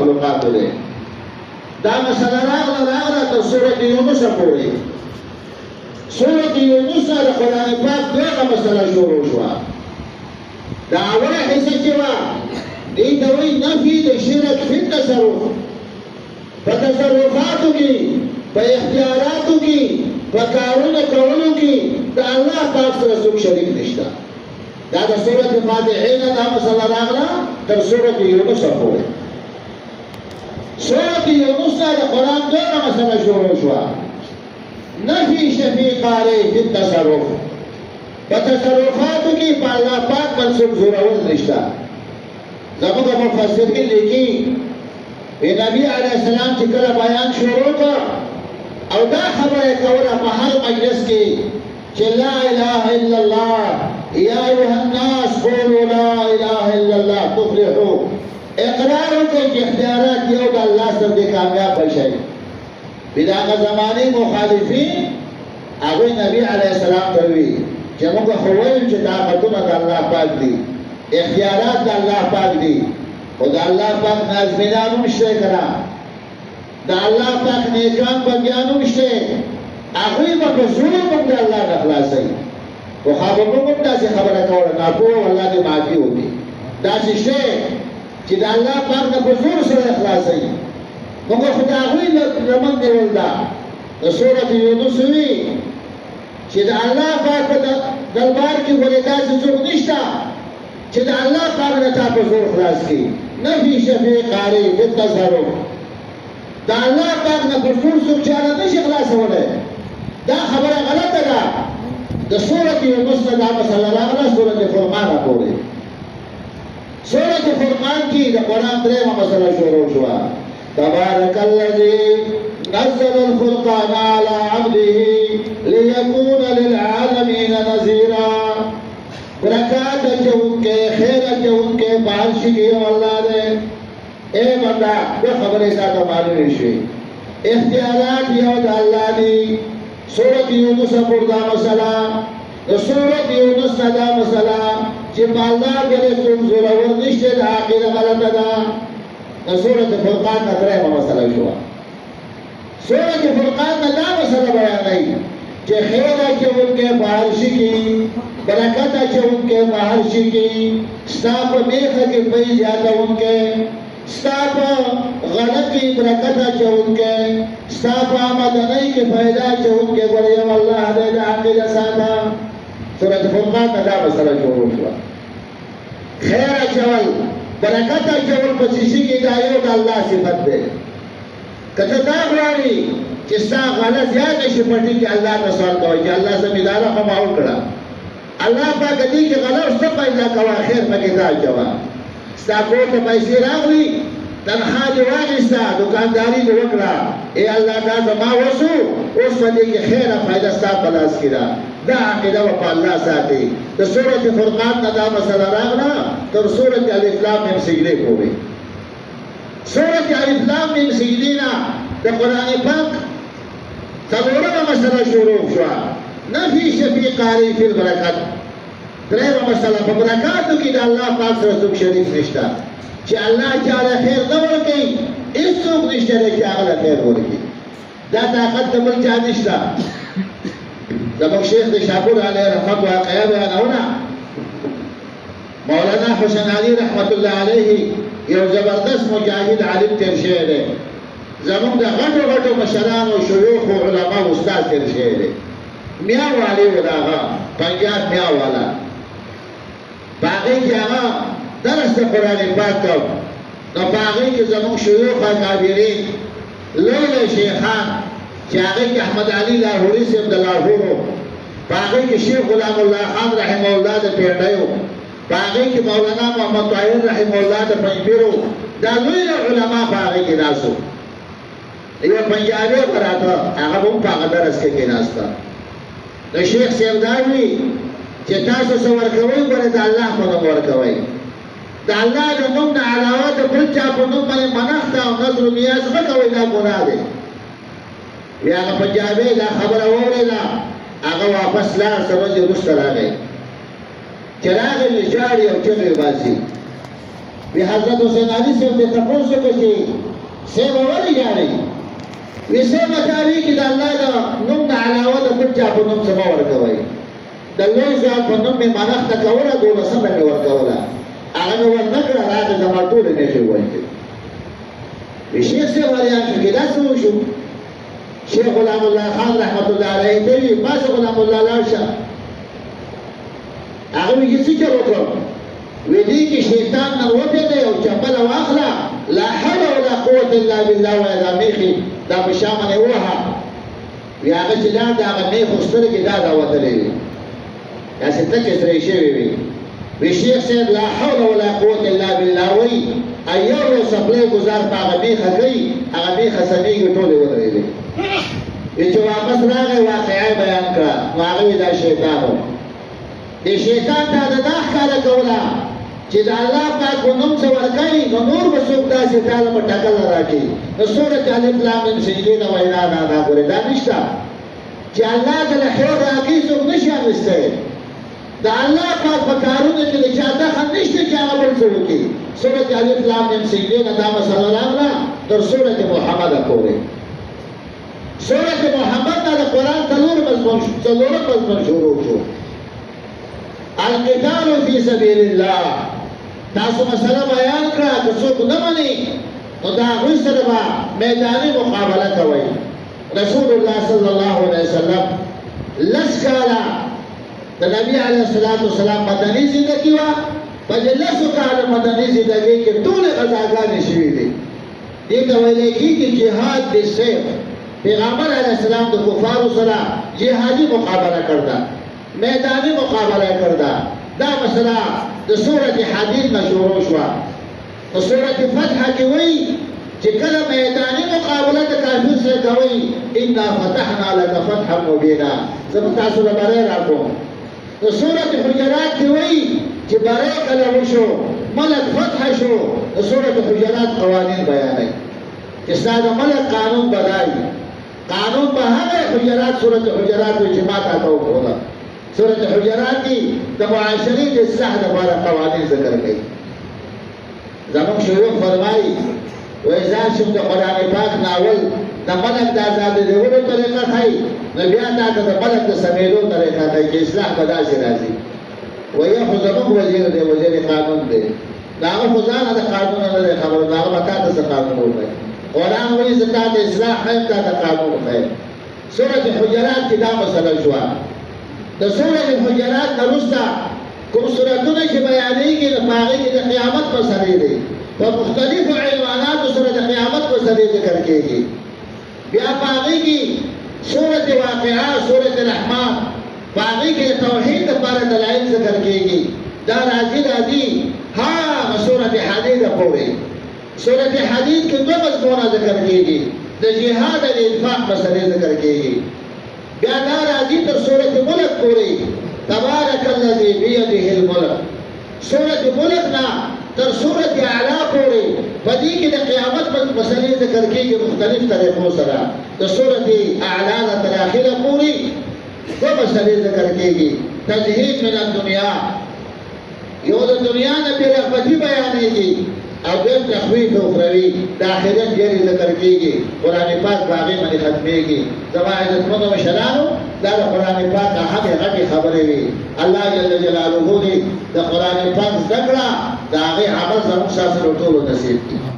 مخلوقاتو دی دا مسله راغله تر سورة یونس پورې سورة یونس د قرآن پاک دغه مسله شروع شوه دا اوله حصه چې وه دې ته وایي نفي د شرک فی التصرف په تصرفاتو کې په اختیاراتو کې په کارونو کولو کې د الله پاک سره څوک شریک نشته دا د سورة فاتحې نه دا مسله راغله تر سورة یونس پورې سورة یونس نه د قرآن دغه مسله شروع شوه نفی شفیع قاری فی التصرف په تصرفاتو کې په الله پاک منصوب زورول نشته زموږ مفسرین لیکي نبی علیه السلام چې کله بیان شروع کړ او دا خبره کوله په هر مجلس کې چې لا اله الا الله یا ایها الناس قولوا لا اله الا الله تفلحوا اقرار وکړئ چې اختیارات یو د الله سره د کامیاب شي بداغه زمانه مخالفین هغه نبی علیه السلام ته وی چې موږ خو وایو چې طاقتونه د الله پاک دي اختیارات د الله پاک دي او د الله پاک نازمینان نشته کنه د الله پاک نیکان بندیان نشته هغه په زور موږ د الله نه خلاصي او هغه موږ داسې خبره کوله نه په الله دې معافي وکړي داسې شی چې د الله پاک نه په زور سره خلاصي موږ خدای هغوی لمن نیول ده د سورة یونس وی چې د الله پاک په دربار کې ولې داسې څوک نشته چې د الله پاک نه تا په زور خلاص کړي نفي شفیع قاری فی التصرف د الله پاک نه په زور څوک چاره نشي خلاصولی دا خبره غلطه ده د سورة یونس نه دا مسله راغله سورة فرقان پورې سورة فرقان کې د قرآن درېیمه مسله شروع شوه تبارك الذي نزل الفرقان على عبده ليكون للعالمين نذيرا برکات چونکه خیر چونکه بارش کی الله دے اے بندہ دو خبریں ذات معلوم شي اختیارات یو د الله دی سورۃ یونس پردا مسئلہ سورۃ یونس دا مسئلہ چې الله دې څوک زورور نشته د اخر غلطه ده سورة فرقان درېیمه مسله شوه سورة فرقان دا مسله بیانوي چې خیر اچونکی په هر شي کې برکت اچونکی په هر شي کې ستا په میخه کې پی زیاتونکی ستا په غله کې برکت اچونکی ستا په آمدنۍ کې فایده اچونکی ګوره یو الله دې د عقیده ساته سورة فرقان دا مسله شروع شوه خیر اچول برکت اچول په شیشې کې دا یو د الله صفت دی که ته دا غواړې چې ستا غله زیاته شي پټي کې الله ته سوال کوئ چې الله زمینداره خو ما وکړه الله پاک دې کې غله څه پیدا کوه خیر پکې دا اچوه ستا کور ته پیسې راغلي تنخوا دې واخیسته دوکانداري دې وکړه ای الله دا زما وسو اوس په دې کې خیره فایده ستا په لاس کې ده دا عقیده په الله ساتي د سورۃ فرقان نه دا مسله راغله تر سورۃ الف لام میم سجده پورې سورۃ الف لام میم سجده نه د قرآن پاک څلورمه مسله شروع شوه نفي شفیع قاری فی البرکات درېیمه مسله په برکاتو کې د الله پاک سره څوک شریک نشته چې الله چاله خیر نه ورکوي هېڅوک نشته دی چې هغه له خیر ورکړي دا طاقت د بل چا نشته زموږ شیخ د شاپور علیه رحمت واقعه بیانونه مولانا حسین علي رحمت الله علیه یو زبردست مجاهد عالم تیر شوی دی زموږ د غټو غټو مشرانو شیوخو علماو استاد تیر شوی دی میاں والی و داغا پنجاب میاں والا باقی کی آغا درس دا قرآن پاک کب نو باقی کی زمون شیوخ کابرین لیل شیخان چی آغی کی احمد علی لاہوری سیم دا لاہورو باقی کی شیخ غلام اللہ خان رحمہ اللہ دا پیڑیو باقی کی مولانا محمد طاہر رحمہ اللہ دا پنجبیرو دا لیل علماء باقی کی ناسو یہ پنجابی قراتا آغا بون پاک درس کے ناستا د شیخ صاحب دا وی چې تاسو څه ورکوئ ګوره د الله په نوم ورکوئ د الله د نوم نه علاوه د بل چا په نوم باندې منښت او نظر و نیاز مه کوئ دا ګناه دی وی هغه پنجابی دا خبره واورېده هغه واپس لاړ څه ورځې وروسته راغی چې راغی نو ژاړي او چغې باسي وی حضرت حسین علی صاحب ته تپوس وکړ چې صاحب ولې ژاړئ؟ وی صاحب ورته وایي چې د الله د نوم نه علاوه د بل چا په نوم څه مه ورکوئ. د لوی ځان په نوم مې منښته کوله، 12مه مې ورکوله، هغه مې ورنه کړه، راغې زما ټولې نښې وویلې. وی شیخ صاحب حیران شو چې دا څه وشو؟ شیخ غلام الله خان رحمت الله علیه ته وی پاسه غلام الله لاړ شه. هغه وی څه چل وکړم؟ وی دې کې شیطان نه وپېده او چپله واخله، لا حول ولا قوة الا بالله وایه دا میخې دا په شا باندې ووهه. وی هغه چې لاړ د هغه میخو سترګې دا راوتلې وې، داسې تکې سرې شوې وې. وی شیخ صاحب لا حول ولا قوة الا بالله وایي یو څپلی ګزار په هغه میخه کوي، هغه میخه سمیږي ټولې ودرېدې. وی چې واپس راغی واقعه بیان کړه، نو هغه وی دا شیطان و. د شیطان ته د دا ښکاره کوله چې د الله پاک په نوم څه ورکوي نو نور به څوک داسې تاله په ټکله راکړي. نو سورت الف لام میم سجدې نه وایي دا ګورې دا نشته چې الله ته له خیر راکړي څوک نشي اخیستی. د الله پاک په کارونو کې د چا دخل نشته چې هغه بل څه وکړي. سورت الف لام میم سجدې نه دا مسله راغله تر سورت محمده پورې. سورت محمد نه د قرآن څلورم مضمون شروع شو، القتال فی سبیل الله. تاسو مسله بیان کړه، که څوک نه مني نو د هغوی سره به میداني مقابله کوئ. رسول الله صلی الله علیه وسلم 10 کاله د نبی علیه الصلاة والسلام مدني زندګي وه. په دې 10 کاله مدني زندګۍ کې ټولې غزاګانې شوي دي. دې ته ویلی کېږي جهاد بالسیف. پیغمبر علیه السلام د کفارو سره جهادي مقابله کړده، میدانی مقابله کرده. دا مسئله د سورت حدید نه شروع شوه. په سورت فتح کې وایي چې کله میدانی مقابله د کافر سره کوئ انا فتحنا لک فتحا مبینا، زه به تاسو له بری راکوم. د سورت حجرات کې وایي چې بری کله وشو ملک فتح شو. د سورت حجرات قوانین بیانوي چې ستا د ملک قانون بدای قانون به هغه حجرات سورت حجرات وایي چې ما تا ته وښوده. سورت حجرات کی د معاشرې د اصلاح لپاره قوانین ذکر کوي. زموږ شیوخ فرمایي وایي ځان شم د قرآن پاک ناول د ملک د ازادېدولو طریقه ښایي، نو بیا تا ته د ملک د سمیدو طریقه ښایي چې اصلاح به داسې راځي. وایي خو زموږ وزیر دی، وزیر قانون دی، د هغه خو ځانه د قانون نه دی خبر، د هغه به تا ته څه قانون وښایي. قرآن وایي زه تا ته اصلاح ښیم، تا ته قانون وښیم. سورت حجرات کې دا مسله شوه. د سورت حجرات نه وروسته کوم سورتونه چې بیانېږي نو په هغې کې د قیامت مسلې دي، په مختلفو عنواناتو سره د قیامت مسلې ذکر کېږي. بیا په هغې کې سورت واقعه، سورت رحمان، په هغې کې د توحید لپاره دلایل ذکر کېږي. دا راځي هغه سورت حدید پورې. سورت حدید کې 2 مضمونه ذکر کېږي، د جهاد د انفاق مسلې ذکر کېږي. بیا دا راځي تر سورت ملک پورې، تبارک الذی بیده الملک. سورت ملک نه تر سورت اعلی پورې په دې کې د قیامت مسلې ذکر کېږي مختلف طریقو سره. د سورت اعلی نه تر اخره پورې 2 مسلې ذکر کېږي. تزهید من الدنیا، یو د دنیا نه بېرغبتي بیانېږي، او بیم تخویف اخروی د آخرت یری ذکر کېږي. قرآن پاک په هغې باندې ختمېږي. زما عزتمنو مشرانو دا د قرآن پاک هغې غټې خبرې وي. الله جل جلاله دې د قرآن پاک زده کړه د هغې عمل زموږ تاسو ټولو نصیب کړي.